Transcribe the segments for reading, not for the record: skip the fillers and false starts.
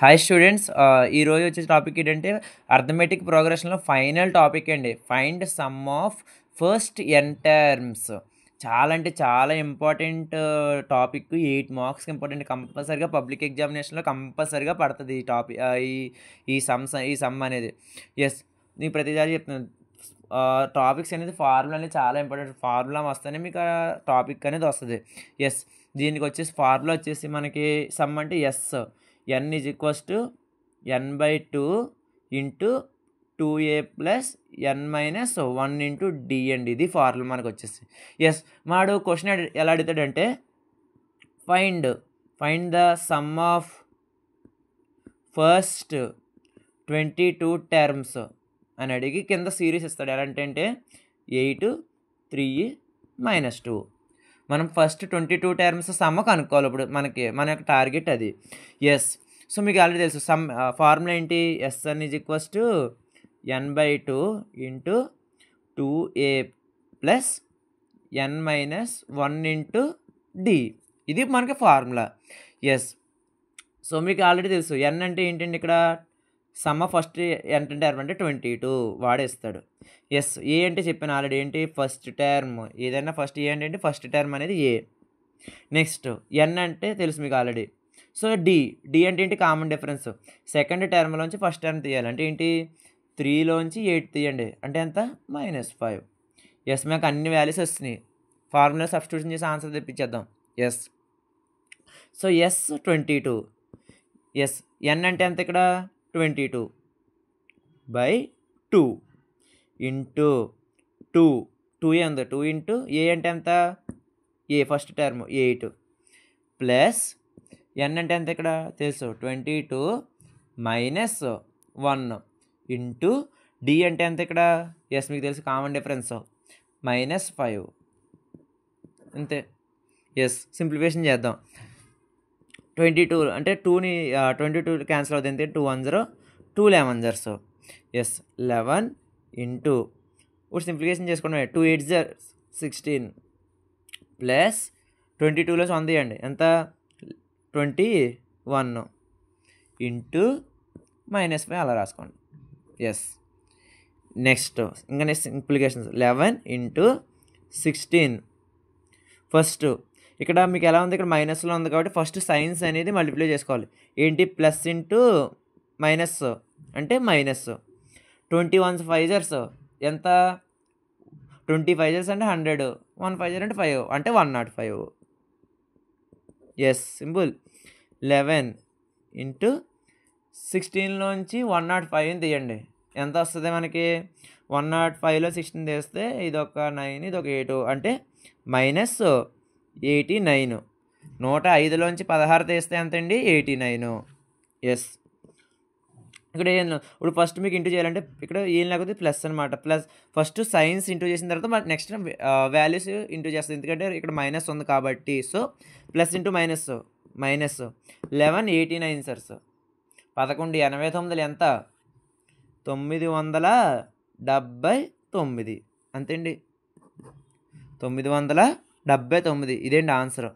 Hi students ఈరోజు వచ్చే topic ఏంటంటే అర్థమెటిక్ ప్రోగ్రెషన్లో ఫైనల్ టాపిక్ అండి. Find sum of first n terms. చాలా అంటే చాలా ఇంపార్టెంట్ టాపిక్. 8 మార్క్స్కి ఇంపార్టెంట్. కంపల్సరీగా పబ్లిక్ ఎగ్జామినేషన్లో కంపల్సరీగా పడుతుంది ఈ టాపిక్. ఈ సమ్ అనేది. ఎస్, నేను ప్రతిసారి చెప్తున్నాను. టాపిక్స్ అనేది ఫార్ములా అనేది చాలా ఇంపార్టెంట్. ఫార్ములా వస్తేనే మీకు ఆ టాపిక్ అనేది వస్తుంది. ఎస్, దీనికి వచ్చేసి ఫార్ములా వచ్చేసి మనకి సమ్ అంటే S n is equals to n/2 into 2a plus n minus 1 into d అండి. ఇది ఫార్ములా మనకు వచ్చేసి. ఎస్, మాడు క్వశ్చన్ ఎలా అడుగుతాడంటే find the sum of first 22 terms అని అడిగి కింద సిరీస్ ఇస్తాడు. ఎలా అంటే 8, 3, -2. మనం ఫస్ట్ 22 టర్మ్స్ సమ్ కనుక్కోవాలి. ఇప్పుడు మన యొక్క టార్గెట్ అది. ఎస్, సో మీకు ఆల్రెడీ తెలుసు సమ్ ఫార్ములా ఏంటి? S n is equals to n/2 into 2a plus n minus 1 into d. ఇది మనకి ఫార్ములా. ఎస్, సో మీకు ఆల్రెడీ తెలుసు n అంటే ఏంటండి? ఇక్కడ సమ్ ఫస్ట్ ఎంత టర్మ్ అంటే 22 వాడేస్తాడు. ఎస్, ఏ అంటే చెప్పాను ఆల్రెడీ. ఏంటి? First term. ఏదైనా ఫస్ట్ ఏ అంటే ఫస్ట్ టర్మ్ అనేది ఏ. నెక్స్ట్ ఎన్ అంటే తెలుసు మీకు ఆల్రెడీ. సో డి అంటే ఏంటి? Common difference. సెకండ్ టర్మ్లోంచి ఫస్ట్ టర్మ్ తీయాలి. అంటే ఏంటి? 3లోంచి 8 తీయండి. అంటే ఎంత? -5. ఎస్, మాకు అన్ని వాల్యూస్ వస్తున్నాయి. ఫార్ములా సబ్స్టిట్యూషన్ చేసి ఆన్సర్ తెప్పించేద్దాం. Yes, so S 22. Yes, n అంటే ఎంత? ఇక్కడ 22/2 ఇంటూ 2 ఏ ఉంది. 2 ఇంటూ ఏ అంటే ఎంత? ఏ ఫస్ట్ టర్మ్ 8 ప్లస్ ఎన్ అంటే ఎంత? ఇక్కడ తెలుసు 22 మైనస్ 1 ఇంటూ డి అంటే ఎంత? ఇక్కడ ఎస్ మీకు తెలుసు కామన్ డిఫరెన్స్ -5. అంతే. ఎస్, సింప్లిఫికేషన్ చేద్దాం. 22 అంటే 2ని 22 క్యాన్సిల్ అవుతుంది. ఎంత? 2 1 0, 2 11 0. ఎస్, 11 ఇంటూ ఇప్పుడు సింప్లిఫికేషన్ చేసుకోండి. 2 8 16 ప్లస్ 22లో 100 తీయండి. ఎంత? 21 ఇంటూ -5 అలా రాసుకోండి. Yes, next simplifications 11 into 16. First ఇక్కడ మీకు ఎలా ఉంది? ఇక్కడ మైనస్లో ఉంది కాబట్టి ఫస్ట్ సైన్స్ అనేది మల్టిప్లై చేసుకోవాలి. ఏంటి? ప్లస్ ఇంటూ మైనస్ అంటే మైనస్. 21 5 ఎంత? 25 అంటే 100. 1 5 అంటే 5 అంటే 105. Yes, simple. 11 ఇంటూ 16లోంచి 105 తీయండి. ఎంత వస్తుంది మనకి? 105లో 16 తీస్తే ఇదొక 9, ఇదొక 8 అంటే -89. 105లోంచి 16 తీస్తే ఎంత అండి? 89. ఎస్, ఇక్కడ ఇప్పుడు ఫస్ట్ మీకు ఇంటూ చేయాలంటే ఇక్కడ ఏం లేకపోతే ప్లస్ అనమాట. ప్లస్ ఫస్ట్ సైన్స్ ఇంటూ చేసిన తర్వాత నెక్స్ట్ వాల్యూస్ ఇంటూ చేస్తుంది. ఎందుకంటే ఇక్కడ మైనస్ ఉంది కాబట్టి. So plus into minus 11 89 sir. 11 89 ఎంత? 979. అంతేండి, 979. ఇదేంటి answer.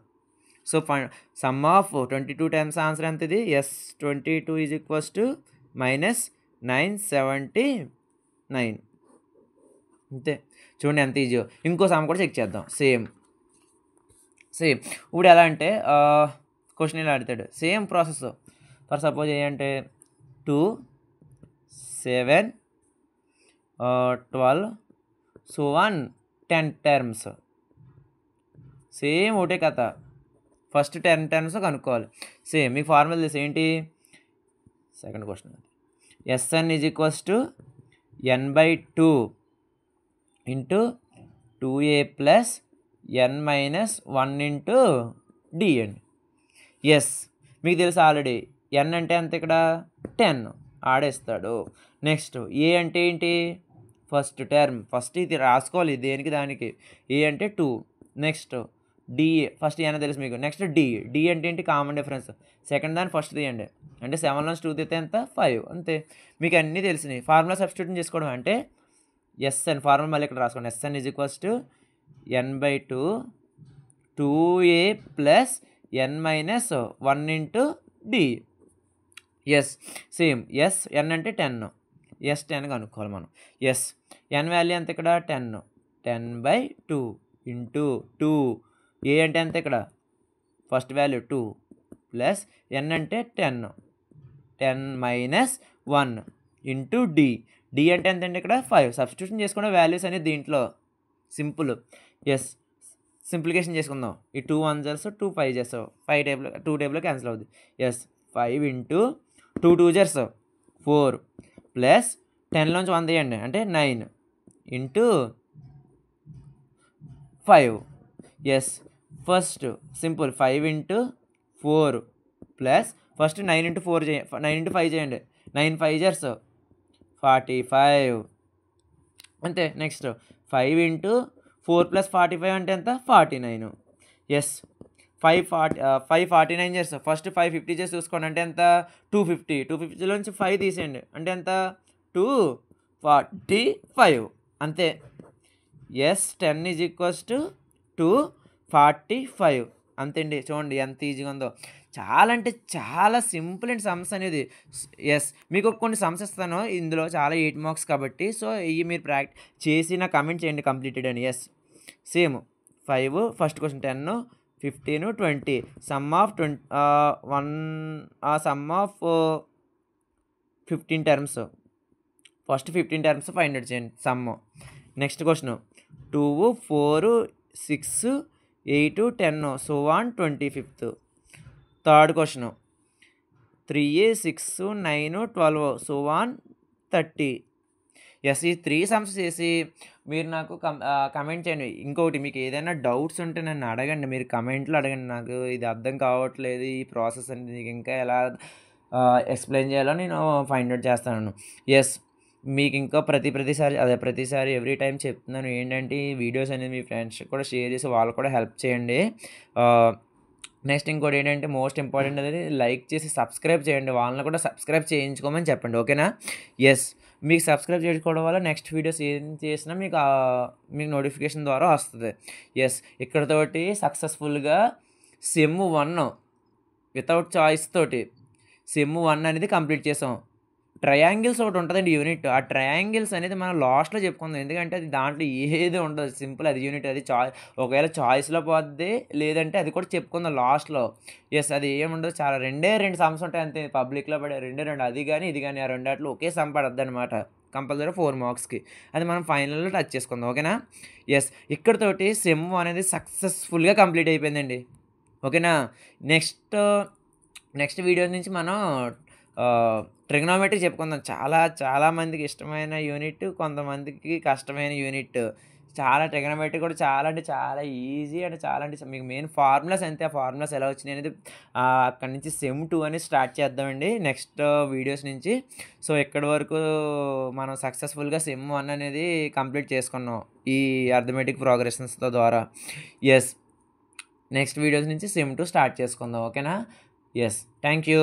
So sum of 22 times answer ఎంత ఇది? S 22 is equals to -979. అంతే. చూడండి ఎంత ఈజీయో. ఇంకో సమ్ కూడా చెక్ చేద్దాం. సేమ్ ఇప్పుడు ఎలా అంటే క్వశ్చన్ ఇలా అడుగుతాడు. Same process. ఫర్ సపోజ్ ఏంటంటే 2 7 12 సో 10 టర్మ్స్. సేమ్ ఒకటే కథ. ఫస్ట్ 10 టర్మ్స్ కనుక్కోవాలి. సేమ్ మీకు ఫార్ములా తెలుసు. ఏంటి? Second question. S n is equals to n/2 into 2a plus n minus 1 into d అండి. ఎస్, మీకు తెలుసు ఆల్రెడీ. n అంటే ఎంత? ఇక్కడ 10 ఆడేస్తాడు. నెక్స్ట్ ఏ అంటే ఏంటి? First term. ఫస్ట్ ఇది రాసుకోవాలి దేనికి దానికి. ఏ అంటే 2. Next D. ఫస్ట్ n తెలుసు మీకు. నెక్స్ట్ డి అంటే ఏంటి? Common difference. సెకండ్ దాన్ని ఫస్ట్ తీయండి. అంటే 7లోంచి 2 తీస్తే ఎంత? 5. అంతే. మీకు అన్నీ తెలిసినాయి. ఫార్ములా సబ్స్టిట్యూషన్ చేసుకోవడం అంటే ఎస్ఎన్ ఫార్ములా మళ్ళీ ఇక్కడ రాసుకోండి. S n is equals to n/2 2a plus n minus 1 into d. Yes same S n అంటే 10 ఎస్ 10 కనుక్కోవాలి మనం. ఎస్ ఎన్ వాల్యూ ఎంత ఇక్కడ 10/2 ఇంటూ 2. ఏ అంటే ఎంత ఇక్కడ ఫస్ట్ వాల్యూ 2 ప్లస్ ఎన్ అంటే 10 మైనస్ 1 ఇంటూ డి. డి అంటే ఎంత అండి ఇక్కడ 5. సబ్స్టిట్యూషన్ చేసుకున్న వాల్యూస్ అనేది దీంట్లో సింపుల్. ఎస్ సింప్లికేషన్ చేసుకుందాం. ఈ 2 1 జర్స్ 2 5 జర్స్ 5 టైప్లో 2 టైప్లో క్యాన్సిల్ అవుతుంది. ఎస్ 5 ఇంటూ 2 2 జర్స్ 4 ప్లస్ 10లోంచి 1 తీయండి అంటే 9 into 5. Yes first simple 5 into 4 plus first 9 into 4 చేయండి 9 ఇంటూ 5 చేయండి 9 5 జర్స్ 45 అంతే. నెక్స్ట్ 5 ఇంటూ 4 ప్లస్ 45 అంటే ఎంత 49. ఎస్ 549 జర్స్ ఫస్ట్ 550 చేసి చూసుకోండి అంటే ఎంత 250. 250లోంచి 5 తీసేయండి అంటే ఎంత 245 అంతే. ఎస్ 10 ఈజ్ ఈక్వల్స్ టు 245 అంతే అండి. చూడండి ఎంత ఈజీగా ఉందో. చాలా అంటే చాలా సింపుల్ అండ్ సమ్స్ అనేది. ఎస్ మీకు కొన్ని సమ్స్ ఇస్తాను ఇందులో చాలా 8 మార్క్స్ కాబట్టి. సో ఇవి మీరు చేసి నాకు కమెంట్ చేయండి కంప్లీటెడ్ అని. Yes same 5 first question 10 15 20 sum of 15 terms. First 15 terms find out చేయండి sum. Next question 2 4 6 8 10 so on 25th. Third question 3 6 9 12 so on 30. Yes ఈ 3 సమ్స్ చేసి మీరు నాకు కమెంట్ చేయండి. ఇంకొకటి మీకు ఏదైనా డౌట్స్ ఉంటే నన్ను అడగండి, మీరు కమెంట్లో అడగండి. నాకు ఇది అర్థం కావట్లేదు ఈ ప్రాసెస్ అనేది మీకు ఇంకా ఎలా ఎక్స్ప్లెయిన్ చేయాలో నేను ఫైండ్ అవుట్ చేస్తాను. ఎస్ మీకు ఇంకా ప్రతిసారి ఎవ్రీ టైం చెప్తున్నాను ఏంటంటే ఈ వీడియోస్ అనేది మీ ఫ్రెండ్స్కి కూడా షేర్ చేసి వాళ్ళు కూడా హెల్ప్ చేయండి. నెక్స్ట్ ఇంకోటి ఏంటంటే మోస్ట్ ఇంపార్టెంట్ అనేది లైక్ చేసి సబ్స్క్రైబ్ చేయండి. వాళ్ళని కూడా సబ్స్క్రైబ్ చేయించుకోమని చెప్పండి. ఓకేనా? ఎస్ మీకు సబ్స్క్రైబ్ చేసుకోవడం వల్ల నెక్స్ట్ వీడియోస్ ఏం చేసినా మీకు నోటిఫికేషన్ ద్వారా వస్తుంది. ఎస్ ఇక్కడతోటి సక్సెస్ఫుల్గా సెమ్ 1 వితౌట్ చాయిస్ తోటి సెమ్ 1 అనేది కంప్లీట్ చేసాం. ట్రయాంగిల్స్ ఒకటి ఉంటుందండి యూనిట్. ఆ ట్రయాంగిల్స్ అనేది మనం లాస్ట్లో చెప్పుకుందాం, ఎందుకంటే అది దాంట్లో ఏది ఉండదు, సింపుల్ అది యూనిట్. అది ఒకవేళ చాయిస్లో పోద్ది, లేదంటే అది కూడా చెప్పుకుందాం లాస్ట్లో. ఎస్ అది ఏముండదు, చాలా 2 సమ్స్ ఉంటాయి అంతే పబ్లిక్లో పడే 2 అది కానీ ఇది కానీ ఆ రెండాట్లో ఒకే సమ్ పడద్దు అనమాట కంపల్సరీ 4 మార్క్స్కి. అది మనం ఫైనల్లో టచ్ చేసుకుందాం. ఓకేనా? ఎస్ ఇక్కడతోటి సెమ్ అనేది సక్సెస్ఫుల్గా కంప్లీట్ అయిపోయిందండి. ఓకేనా? నెక్స్ట్ వీడియో నుంచి మనం ట్రిగ్నోమెట్రీ చెప్పుకుందాం. చాలా మందికి ఇష్టమైన యూనిట్, కొంతమందికి కష్టమైన యూనిట్. ట్రిగ్నోమెట్రీ కూడా చాలా అంటే చాలా ఈజీ అండ్ చాలా అంటే మీకు మెయిన్ ఫార్ములాస్ అంతే. ఆ ఫార్ములాస్ ఎలా వచ్చినాయి అనేది అక్కడి నుంచి సెమ్ 2 అనేది స్టార్ట్ చేద్దామండి నెక్స్ట్ వీడియోస్ నుంచి. సో ఇక్కడి వరకు మనం సక్సెస్ఫుల్గా సెమ్ 1 అనేది కంప్లీట్ చేసుకున్నాం ఈ అర్థమెటిక్ ప్రోగ్రెషన్స్తో ద్వారా. ఎస్ నెక్స్ట్ వీడియోస్ నుంచి సెమ్ 2 స్టార్ట్ చేసుకుందాం. ఓకేనా? Yes thank you.